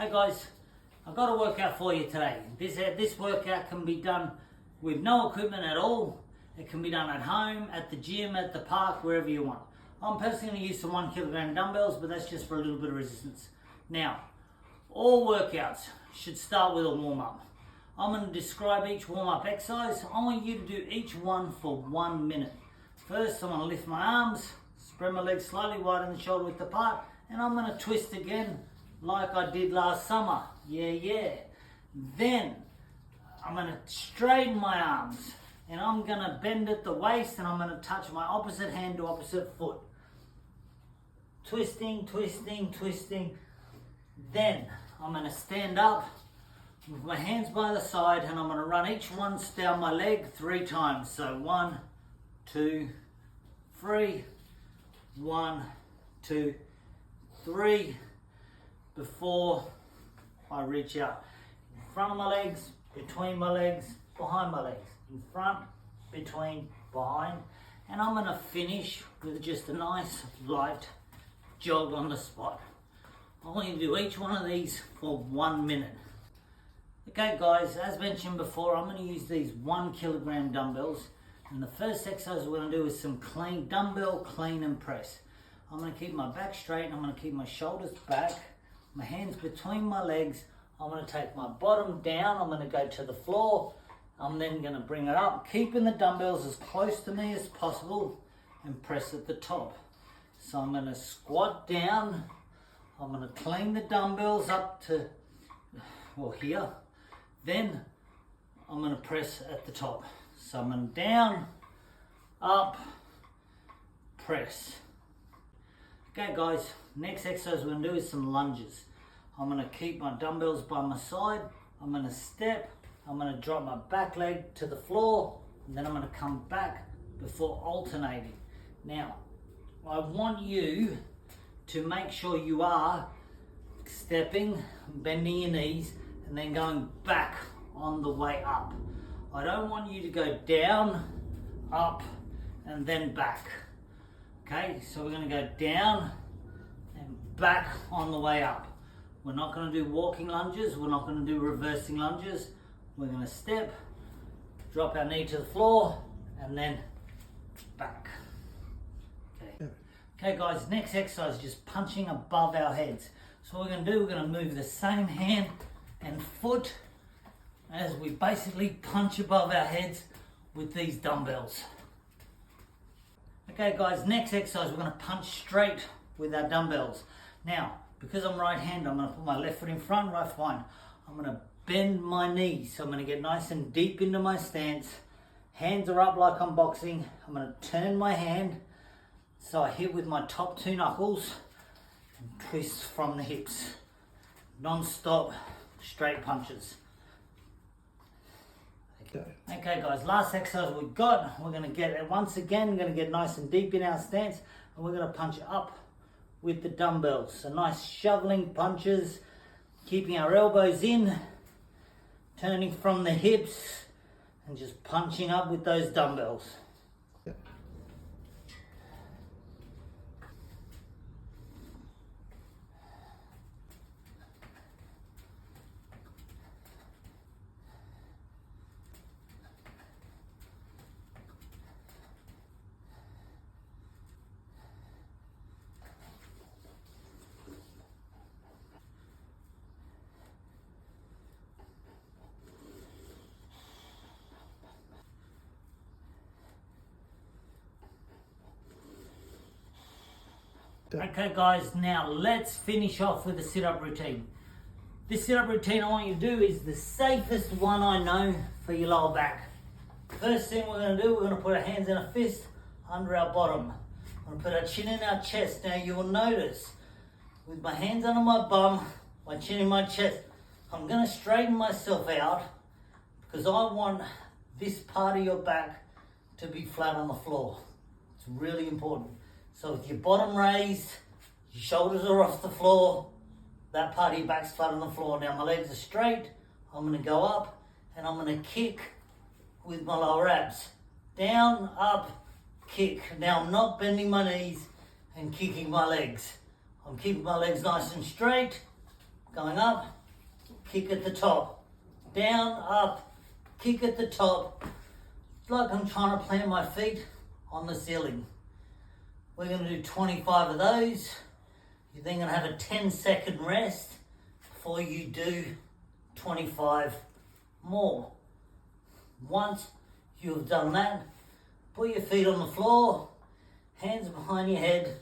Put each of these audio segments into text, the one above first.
Hey guys, I've got a workout for you today. This workout can be done with no equipment at all. It can be done at home, at the gym, at the park, wherever you want. I'm personally going to use some 1 kilogram dumbbells, but that's just for a little bit of resistance. Now, all workouts should start with a warm-up. I'm going to describe each warm-up exercise. I want you to do each one for 1 minute. First, I'm going to lift my arms, spread my legs slightly wide and the shoulder width apart, and I'm going to twist again like I did last summer. Yeah. Then, I'm going to straighten my arms, and I'm going to bend at the waist, and I'm going to touch my opposite hand to opposite foot. Twisting. Then, I'm going to stand up with my hands by the side, and I'm going to run each one down my leg 3 times. So 1, 2, 3, 1, 2, 3, before I reach out. In front of my legs, between my legs, behind my legs. In front, between, behind. And I'm going to finish with just a nice light jog on the spot. I want you to do each one of these for 1 minute. Okay guys, as mentioned before, I'm going to use these 1 kilogram dumbbells. And the first exercise we're going to do is some clean dumbbell, clean and press. I'm going to keep my back straight, and I'm going to keep my shoulders back, my hands between my legs. I'm going to take my bottom down, I'm going to go to the floor. I'm then going to bring it up, keeping the dumbbells as close to me as possible, and press at the top. So I'm going to squat down, I'm going to clean the dumbbells up to, here. Then I'm going to press at the top. So I'm going down, up, press. Okay guys, next exercise we're going to do is some lunges. I'm going to keep my dumbbells by my side. I'm going to step. I'm going to drop my back leg to the floor. And then I'm going to come back before alternating. Now, I want you to make sure you are stepping, bending your knees, and then going back on the way up. I don't want you to go down, up, and then back. Okay, so we're going to go down and back on the way up. We're not going to do walking lunges. We're not going to do reversing lunges. We're going to step, drop our knee to the floor, and then back. Okay guys, next exercise is just punching above our heads. So what we're going to do, we're going to move the same hand and foot as we basically punch above our heads with these dumbbells. Okay guys, next exercise, we're going to punch straight with our dumbbells. Now, because I'm right-handed, I'm going to put my left foot in front, right foot behind. I'm going to bend my knees, so I'm going to get nice and deep into my stance. Hands are up like I'm boxing. I'm going to turn my hand so I hit with my top 2 knuckles and twist from the hips. Non-stop, straight punches. Okay guys, last exercise we've got, we're going to get, once again, we're going to get nice and deep in our stance, and we're going to punch up with the dumbbells. So nice shoveling punches, keeping our elbows in, turning from the hips, and just punching up with those dumbbells. Okay guys, now let's finish off with the sit-up routine. This sit-up routine I want you to do is the safest one I know for your lower back. First thing we're going to do, we're going to put our hands in a fist under our bottom. I'm going to put our chin in our chest. Now you will notice, with my hands under my bum, my chin in my chest, I'm going to straighten myself out because I want this part of your back to be flat on the floor. It's really important. So with your bottom raised, your shoulders are off the floor, that part of your back's flat on the floor. Now my legs are straight, I'm going to go up and I'm going to kick with my lower abs. Down, up, kick. Now I'm not bending my knees and kicking my legs. I'm keeping my legs nice and straight, Going up, kick at the top. Down, up, kick at the top. It's like I'm trying to plant my feet on the ceiling. We're going to do 25 of those. You're then going to have a 10-second rest before you do 25 more. Once you've done that, put your feet on the floor, hands behind your head.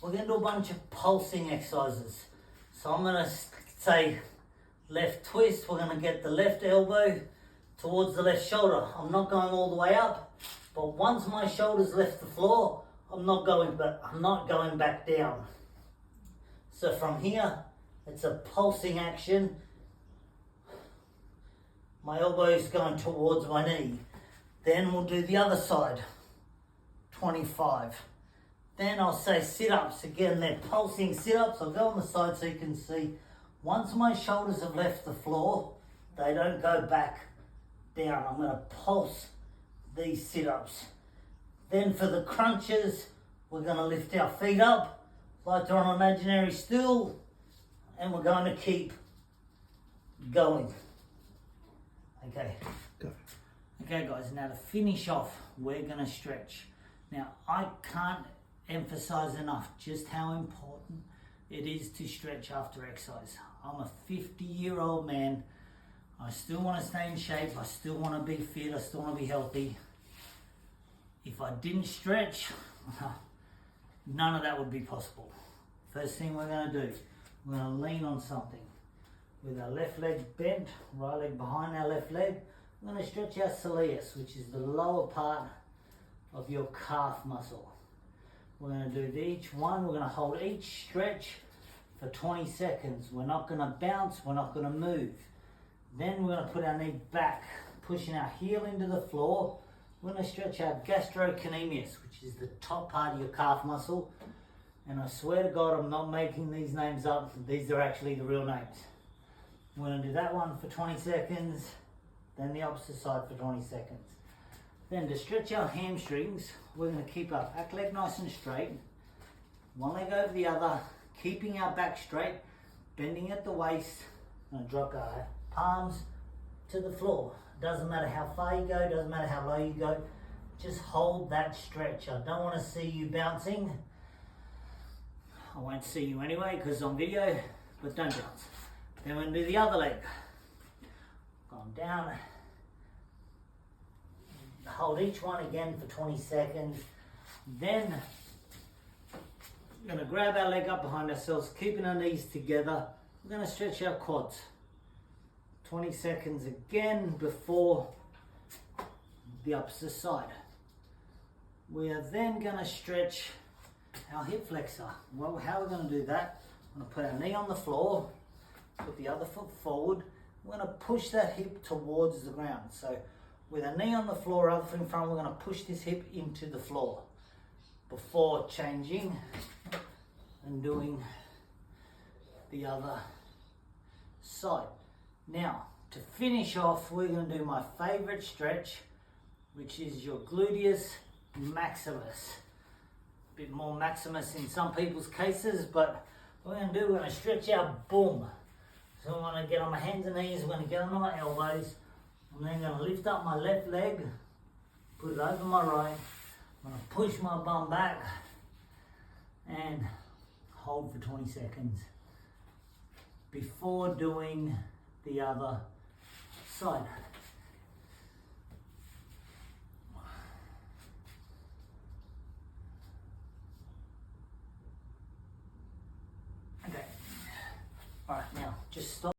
We're going to do a bunch of pulsing exercises. So I'm going to say left twist. We're going to get the left elbow towards the left shoulder. I'm not going all the way up, but once my shoulders left the floor, I'm not going back down. So from here, it's a pulsing action. My elbow is going towards my knee. Then we'll do the other side, 25. Then I'll say sit-ups. Again, they're pulsing sit-ups. I'll go on the side so you can see. Once my shoulders have left the floor, they don't go back down. I'm going to pulse these sit-ups. Then for the crunches, we're going to lift our feet up like they're on an imaginary stool, and we're going to keep going. Okay. Go. Okay, guys, now to finish off, we're going to stretch. Now, I can't emphasize enough just how important it is to stretch after exercise. I'm a 50-year-old man. I still want to stay in shape. I still want to be fit. I still want to be healthy. If I didn't stretch, none of that would be possible. First thing we're going to do, we're going to lean on something. With our left leg bent, right leg behind our left leg, we're going to stretch our soleus, which is the lower part of your calf muscle. We're going to do each one. We're going to hold each stretch for 20 seconds. We're not going to bounce. We're not going to move. Then we're going to put our knee back, pushing our heel into the floor. We're going to stretch our gastrocnemius, which is the top part of your calf muscle. And I swear to God, I'm not making these names up. These are actually the real names. We're going to do that one for 20 seconds, then the opposite side for 20 seconds. Then to stretch our hamstrings, we're going to keep our back leg nice and straight, one leg over the other, keeping our back straight, bending at the waist. We're going to drop our palms to the floor. Doesn't matter how far you go, doesn't matter how low you go, just hold that stretch. I don't want to see you bouncing. I won't see you anyway because it's on video, but don't bounce. Then we're going to do the other leg. Going down. Hold each one again for 20 seconds. Then we're going to grab our leg up behind ourselves, keeping our knees together. We're going to stretch our quads. 20 seconds again before the opposite side. We are then going to stretch our hip flexor. Well, how are we going to do that? I'm going to put our knee on the floor, put the other foot forward. We're going to push that hip towards the ground. So with a knee on the floor, other foot in front, we're going to push this hip into the floor before changing and doing the other side. Now, to finish off, we're going to do my favorite stretch, which is your gluteus maximus. A bit more maximus in some people's cases, but what we're going to do, we're going to stretch our boom. So I'm going to get on my hands and knees, we're going to get on my elbows. I'm then going to lift up my left leg, put it over my right. I'm going to push my bum back and hold for 20 seconds before doing the other side. Okay. All right, now just stop.